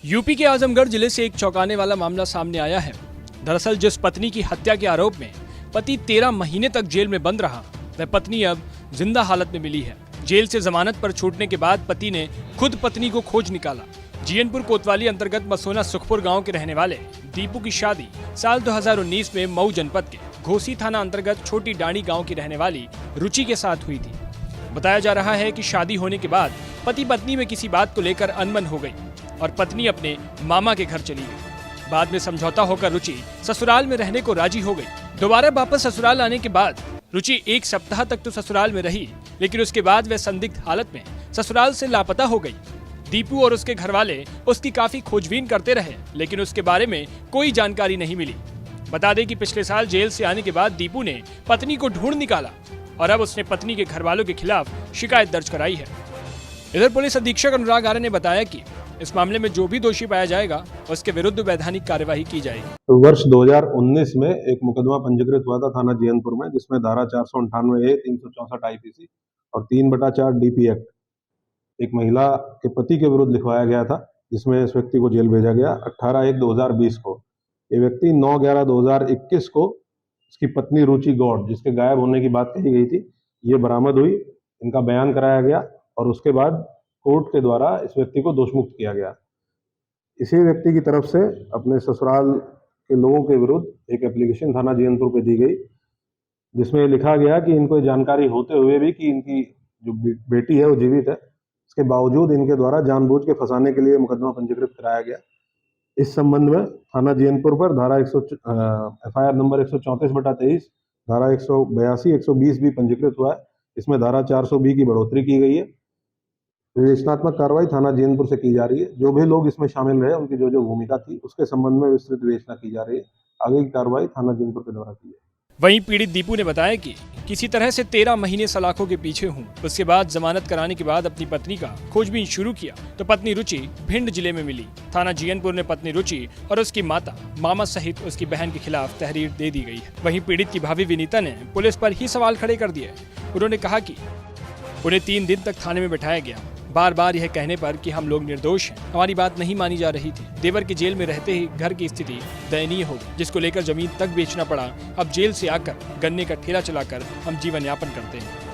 UP के आजमगढ़ जिले से एक चौंकाने वाला मामला सामने आया है। दरअसल जिस पत्नी की हत्या के आरोप में पति 13 महीने तक जेल में बंद रहा, वह पत्नी अब जिंदा हालत में मिली है। जेल से जमानत पर छूटने के बाद पति ने खुद पत्नी को खोज निकाला। जीयनपुर कोतवाली अंतर्गत मसोना सुखपुर गांव के रहने वाले दीपू की शादी साल 2019 में मऊ जनपद के घोसी थाना अंतर्गत छोटी डाणी गांव की रहने वाली रुचि के साथ हुई थी। बताया जा रहा है कि शादी होने के बाद पति पत्नी में किसी बात को लेकर अनबन हो गई और पत्नी अपने मामा के घर चली गई। बाद में समझौता होकर रुचि ससुराल में रहने को राजी हो गई। दोबारा वापस ससुराल आने के बाद रुचि एक सप्ताह तक तो ससुराल में रही, लेकिन उसके बाद वह संदिग्ध हालत में ससुराल से लापता हो गई। दीपू और उसके घरवाले उसकी काफी खोजबीन करते रहे, लेकिन उसके बारे में कोई जानकारी नहीं मिली। बता दें कि पिछले साल जेल से आने के बाद दीपू ने पत्नी को ढूंढ निकाला और अब उसने पत्नी के घरवालों के खिलाफ शिकायत दर्ज कराई है। इधर पुलिस अधीक्षक अनुराग आर्य ने बताया कि इस मामले में जो भी दोषी पाया जाएगा उसके विरुद्ध वैधानिक कार्यवाही की जाएगी। तो वर्ष 2019 में एक मुकदमा पंजीकृत हुआ था थाना जीयनपुर में, जिसमें धारा 498A, 364 IPC और 3/4 DP एक्ट एक महिला के पति के विरुद्ध लिखवाया गया था, जिसमें इस व्यक्ति को जेल भेजा गया 18/1/2020 को। ये व्यक्ति 9/11/2021 को इसकी पत्नी रुचि गौड़, जिसके गायब होने की बात कही गई थी, ये बरामद हुई। इनका बयान कराया गया और उसके बाद कोर्ट के द्वारा इस व्यक्ति को दोषमुक्त किया गया। इसी व्यक्ति की तरफ से अपने ससुराल के लोगों के विरुद्ध एक एप्लीकेशन थाना जीयनपुर पे दी गई, जिसमें लिखा गया कि इनको जानकारी होते हुए भी कि इनकी जो बेटी है वो जीवित है, इसके बावजूद इनके द्वारा जानबूझ के फंसाने के लिए मुकदमा पंजीकृत कराया गया। इस संबंध में थाना जीयनपुर पर धारा FIR नंबर 134/23, धारा 182, 120 भी पंजीकृत हुआ है। इसमें धारा 420 की बढ़ोतरी की गई है। विवेचनात्मक कार्रवाई थाना जीयनपुर से की जा रही है। जो भी लोग इसमें शामिल रहे, उनकी जो भूमिका थी, उसके संबंध में विस्तृत विवेचना की जा रही है। आगे की कार्रवाई थाना जीयनपुर के द्वारा की जाएगी। वहीं पीड़ित दीपू ने बताया कि किसी तरह से 13 महीने सलाखों के पीछे हूँ। उसके बाद जमानत कराने के बाद अपनी पत्नी का खोजबीन शुरू किया तो पत्नी रुचि भिंड जिले में मिली। थाना जीयनपुर ने पत्नी रुचि और उसकी माता, मामा सहित उसकी बहन के खिलाफ तहरीर दे दी गई है। वहीं पीड़ित की भाभी विनीता ने पुलिस पर ही सवाल खड़े कर दिए। उन्होंने कहा कि उन्हें 3 दिन तक थाने में बिठाया गया, बार बार यह कहने पर कि हम लोग निर्दोष हैं। हमारी बात नहीं मानी जा रही थी। देवर के जेल में रहते ही घर की स्थिति दयनीय हो गई, जिसको लेकर जमीन तक बेचना पड़ा। अब जेल से आकर गन्ने का ठेला चलाकर हम जीवन यापन करते हैं।